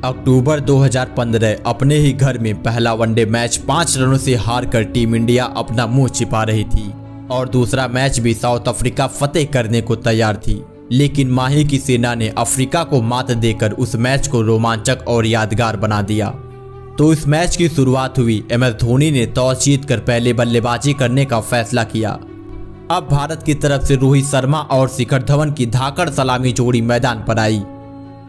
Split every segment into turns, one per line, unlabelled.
अक्टूबर 2015 अपने ही घर में पहला वनडे मैच 5 रनों से हारकर टीम इंडिया अपना मुंह छिपा रही थी और दूसरा मैच भी साउथ अफ्रीका फतेह करने को तैयार थी। लेकिन माही की सेना ने अफ्रीका को मात देकर उस मैच को रोमांचक और यादगार बना दिया। तो इस मैच की शुरुआत हुई। MS धोनी ने टॉस जीतकर पहले बल्लेबाजी करने का फैसला किया। अब भारत की तरफ से रोहित शर्मा और शिखर धवन की धाकड़ सलामी जोड़ी मैदान पर आई।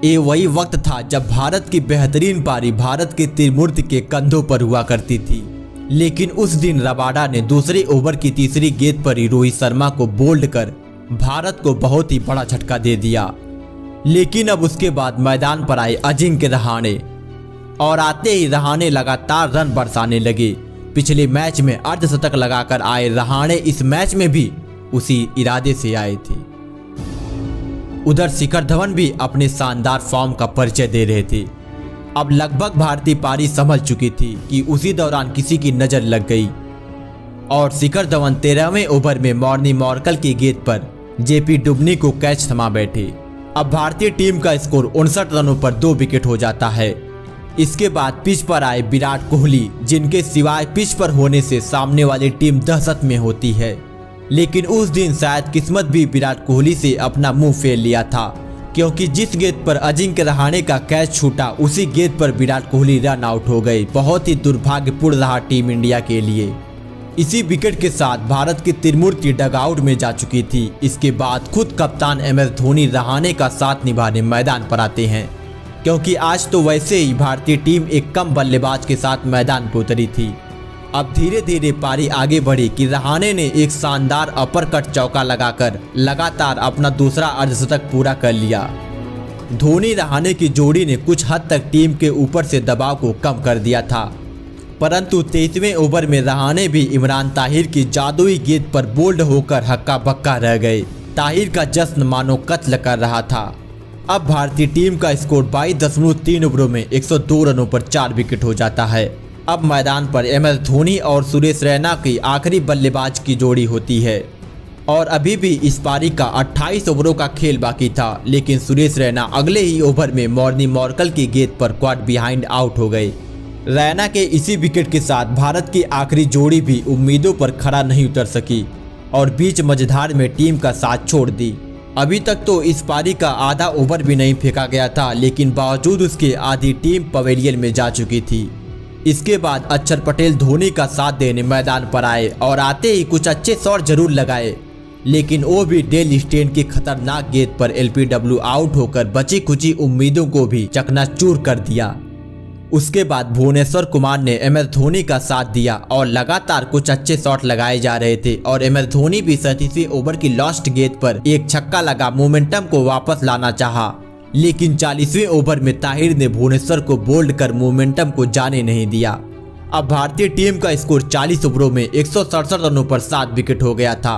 ये वही वक्त था जब भारत की बेहतरीन पारी भारत के त्रिमूर्ति के कंधों पर हुआ करती थी। लेकिन उस दिन रबाडा ने दूसरे ओवर की तीसरी गेंद पर ही रोहित शर्मा को बोल्ड कर भारत को बहुत ही बड़ा झटका दे दिया। लेकिन अब उसके बाद मैदान पर आए अजिंक्य रहाणे और आते ही रहाणे लगातार रन बरसाने लगे। पिछले मैच में अर्धशतक लगाकर आए रहाणे इस मैच में भी उसी इरादे से आए थे। उधर शिखर धवन भी अपने शानदार फॉर्म का परिचय दे रहे थे। अब लगभग भारतीय पारी संभल चुकी थी कि उसी दौरान किसी की नजर लग गई और शिखर धवन 13वें ओवर में मॉर्नी मॉर्कल की गेंद पर JP डुबनी को कैच थमा बैठे। अब भारतीय टीम का स्कोर 59 रनों पर 2 विकेट हो जाता है। इसके बाद पिच पर आए विराट कोहली, जिनके सिवाय पिच पर होने से सामने वाली टीम दहशत में होती है। लेकिन उस दिन शायद किस्मत भी विराट कोहली से अपना मुंह फेर लिया था, क्योंकि जिस गेंद पर अजिंक्य रहाणे का कैच छूटा उसी गेंद पर विराट कोहली रन आउट हो गए। बहुत ही दुर्भाग्यपूर्ण रहा टीम इंडिया के लिए। इसी विकेट के साथ भारत की त्रिमूर्ति डगआउट में जा चुकी थी। इसके बाद खुद कप्तान MS धोनी रहाणे का साथ निभाने मैदान पर आते हैं, क्योंकि आज तो वैसे ही भारतीय टीम एक कम बल्लेबाज के साथ मैदान पर उतरी थी। अब धीरे धीरे पारी आगे बढ़ी कि रहाणे ने एक शानदार अपर-कट चौका लगाकर लगातार अपना दूसरा अर्धशतक पूरा कर लिया। धोनी रहाणे की जोड़ी ने कुछ हद तक टीम के ऊपर से दबाव को कम कर दिया था, परंतु 23वें ओवर में रहाणे भी इमरान ताहिर की जादुई गेंद पर बोल्ड होकर हक्का बक्का रह गए। ताहिर का जश्न मानो कत्ल कर रहा था। अब भारतीय टीम का स्कोर 22.3 ओवरों में 102 रनों पर 4 विकेट हो जाता है। अब मैदान पर MS धोनी और सुरेश रैना की आखिरी बल्लेबाज की जोड़ी होती है और अभी भी इस पारी का 28 ओवरों का खेल बाकी था। लेकिन सुरेश रैना अगले ही ओवर में मॉर्नी मॉर्कल की गेंद पर क्वाड बिहाइंड आउट हो गए। रैना के इसी विकेट के साथ भारत की आखिरी जोड़ी भी उम्मीदों पर खरा नहीं उतर सकी और बीच मझधार में टीम का साथ छोड़ दी। अभी तक तो इस पारी का आधा ओवर भी नहीं फेंका गया था, लेकिन बावजूद उसके आधी टीम पवेलियन में जा चुकी थी। इसके बाद अक्षर पटेल धोनी का साथ देने मैदान पर आए और आते ही कुछ अच्छे शॉट जरूर लगाए, लेकिन वो भी डेल स्टेन की खतरनाक गेंद पर LBW आउट होकर बची खुची उम्मीदों को भी चकनाचूर कर दिया। उसके बाद भुवनेश्वर कुमार ने MS धोनी का साथ दिया और लगातार कुछ अच्छे शॉट लगाए जा रहे थे और MS धोनी भी 37वें ओवर की लास्ट गेंद पर एक छक्का लगा मोमेंटम को वापस लाना चाहा, लेकिन 40वें ओवर में ताहिर ने भुवनेश्वर को बोल्ड कर मोमेंटम को जाने नहीं दिया। अब भारतीय टीम का स्कोर 40 ओवरों में 167 रनों पर 7 विकेट हो गया था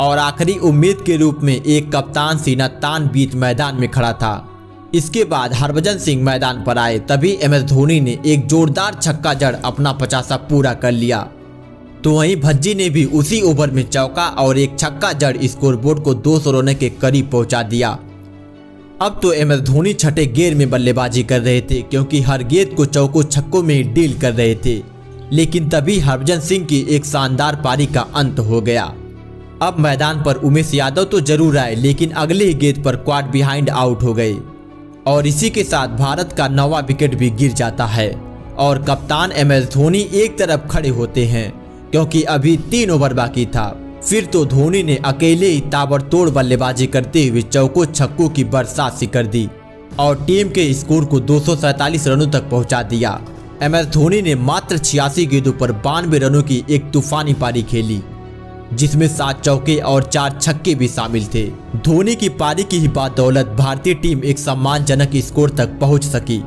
और आखिरी उम्मीद के रूप में एक कप्तान सीना तान बीच मैदान में खड़ा था। इसके बाद हरभजन सिंह मैदान पर आए, तभी MS धोनी ने एक जोरदार छक्का जड़ अपना 50 पूरा कर लिया। तो वहीं भज्जी ने भी उसी ओवर में चौका और एक छक्का जड़ स्कोरबोर्ड को 200 रन के करीब पहुंचा दिया। अब तो MS धोनी छठे गेंद में बल्लेबाजी कर रहे थे, क्योंकि हर गेंद को चौकों छक्कों में ही डील कर रहे थे। लेकिन तभी हरभजन सिंह की एक शानदार पारी का अंत हो गया। अब मैदान पर उमेश यादव तो जरूर आए, लेकिन अगले ही गेंद पर क्वाड बिहाइंड आउट हो गए और इसी के साथ भारत का 9वां विकेट भी गिर जाता है और कप्तान MS धोनी एक तरफ खड़े होते हैं, क्योंकि अभी 3 ओवर बाकी था। फिर तो धोनी ने अकेले ही ताबड़तोड़ बल्लेबाजी करते हुए चौकों छक्कों की बरसात सी कर दी और टीम के स्कोर को 247 रनों तक पहुंचा दिया। MS धोनी ने मात्र 86 गेंदों पर 92 रनों की एक तूफानी पारी खेली, जिसमें 7 चौके और 4 छक्के भी शामिल थे। धोनी की पारी की ही बदौलत भारतीय टीम एक सम्मानजनक स्कोर तक पहुंच सकी।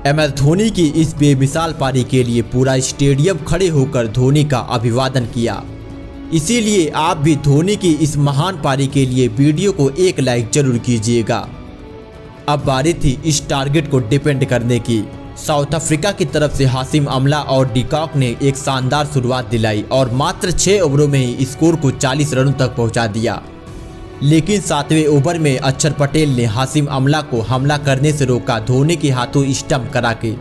MS धोनी की इस बेमिसाल पारी के लिए पूरा स्टेडियम खड़े होकर धोनी का अभिवादन किया। इसीलिए आप भी धोनी की इस महान पारी के लिए वीडियो को एक लाइक जरूर कीजिएगा। अब बारी थी इस टारगेट को डिफेंड करने की। साउथ अफ्रीका की तरफ से हाशिम अमला और डिकॉक ने एक शानदार शुरुआत दिलाई और मात्र 6 ओवरों में ही स्कोर को 40 रनों तक पहुंचा दिया। लेकिन 7वें ओवर में अक्षर पटेल ने हाशिम अमला को हमला करने से रोका धोनी के हाथों स्टंप करा के।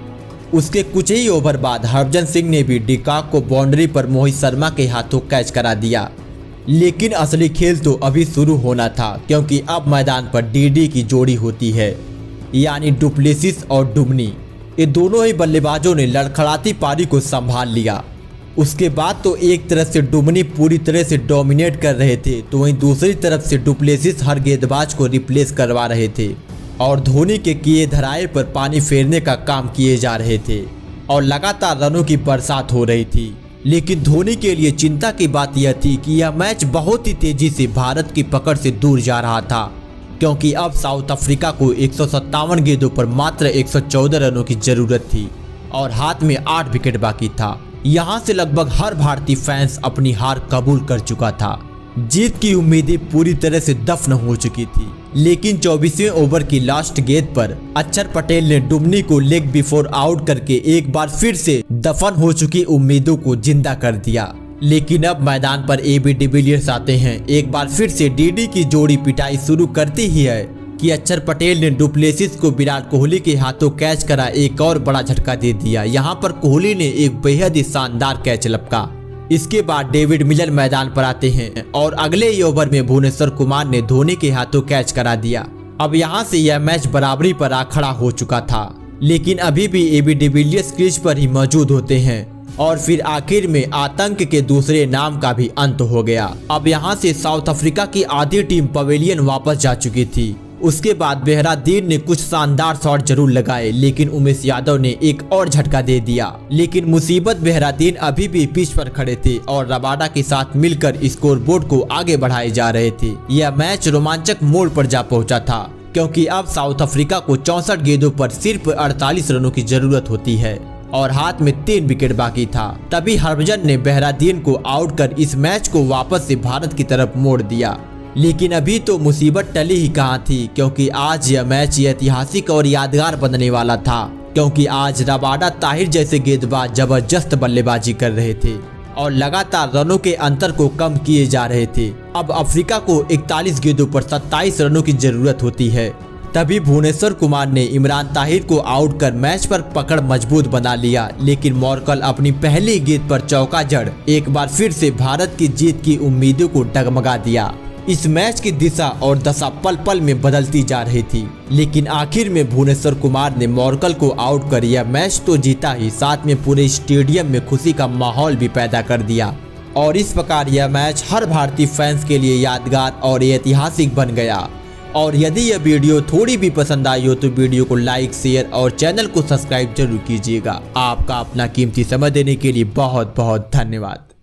उसके कुछ ही ओवर बाद हरभजन सिंह ने भी डिकॉक को बाउंड्री पर मोहित शर्मा के हाथों कैच करा दिया। लेकिन असली खेल तो अभी शुरू होना था, क्योंकि अब मैदान पर डीडी की जोड़ी होती है, यानी डुप्लेसिस और डुमनी। ये दोनों ही बल्लेबाजों ने लड़खड़ाती पारी को संभाल लिया। उसके बाद तो एक तरफ से डुमनी पूरी तरह से डोमिनेट कर रहे थे, तो वहीं दूसरी तरफ से डुप्लेसिस हर गेंदबाज को रिप्लेस करवा रहे थे और धोनी के किए धराए पर पानी फेरने का काम किए जा रहे थे और लगातार रनों की बरसात हो रही थी। लेकिन धोनी के लिए चिंता की बात यह थी कि यह मैच बहुत ही तेजी से भारत की पकड़ से दूर जा रहा था, क्योंकि अब साउथ अफ्रीका को 157 गेंदों पर मात्र 114 रनों की जरूरत थी और हाथ में 8 विकेट बाकी था। यहां से लगभग हर भारतीय फैंस अपनी हार कबूल कर चुका था। जीत की उम्मीदें पूरी तरह से दफन हो चुकी थी। लेकिन 24वें ओवर की लास्ट गेंद पर अक्षर पटेल ने डुमनी को लेग बिफोर आउट करके एक बार फिर से दफन हो चुकी उम्मीदों को जिंदा कर दिया। लेकिन अब मैदान पर AB डिविलियर्स आते हैं। एक बार फिर से डीडी की जोड़ी पिटाई शुरू करती ही है कि अक्षर पटेल ने डुप्लेसिस को विराट कोहली के हाथों कैच करा एक और बड़ा झटका दे दिया। यहाँ पर कोहली ने एक बेहद ही शानदार कैच लपका। इसके बाद डेविड मिलर मैदान पर आते हैं और अगले ही ओवर में भुवनेश्वर कुमार ने धोनी के हाथों कैच करा दिया। अब यहाँ से यह मैच बराबरी पर आ खड़ा हो चुका था, लेकिन अभी भी AB डिविलियर्स क्रीज पर ही मौजूद होते हैं और फिर आखिर में आतंक के दूसरे नाम का भी अंत हो गया। अब यहाँ से साउथ अफ्रीका की आधी टीम पवेलियन वापस जा चुकी थी। उसके बाद बेहरादीन ने कुछ शानदार शॉट जरूर लगाए, लेकिन उमेश यादव ने एक और झटका दे दिया। लेकिन मुसीबत बेहरादीन अभी भी पिच पर खड़े थे और रबाडा के साथ मिलकर स्कोरबोर्ड को आगे बढ़ाए जा रहे थे। यह मैच रोमांचक मोड़ पर जा पहुंचा था, क्योंकि अब साउथ अफ्रीका को 64 गेंदों पर सिर्फ 48 रनों की जरूरत होती है और हाथ में 3 विकेट बाकी था। तभी हरभजन ने बेहरादीन को आउट कर इस मैच को वापस से भारत की तरफ मोड़ दिया। लेकिन अभी तो मुसीबत टली ही कहाँ थी, क्योंकि आज यह मैच ऐतिहासिक और यादगार बनने वाला था, क्योंकि आज रबाडा ताहिर जैसे गेंदबाज जबरदस्त बल्लेबाजी कर रहे थे और लगातार रनों के अंतर को कम किए जा रहे थे। अब अफ्रीका को 41 गेंदों पर 27 रनों की जरूरत होती है। तभी भुवनेश्वर कुमार ने इमरान ताहिर को आउट कर मैच पर पकड़ मजबूत बना लिया। लेकिन मॉर्कल अपनी पहली गेंद पर चौका जड़ एक बार फिर से भारत की जीत की उम्मीदों को डगमगा दिया। इस मैच की दिशा और दशा पल पल में बदलती जा रही थी, लेकिन आखिर में भुवनेश्वर कुमार ने मॉर्कल को आउट कर यह मैच तो जीता ही, साथ में पूरे स्टेडियम में खुशी का माहौल भी पैदा कर दिया। और इस प्रकार यह मैच हर भारतीय फैंस के लिए यादगार और ऐतिहासिक बन गया। और यदि यह वीडियो थोड़ी भी पसंद आई हो तो वीडियो को लाइक, शेयर और चैनल को सब्सक्राइब जरूर कीजिएगा। आपका अपना कीमती समय देने के लिए बहुत बहुत धन्यवाद।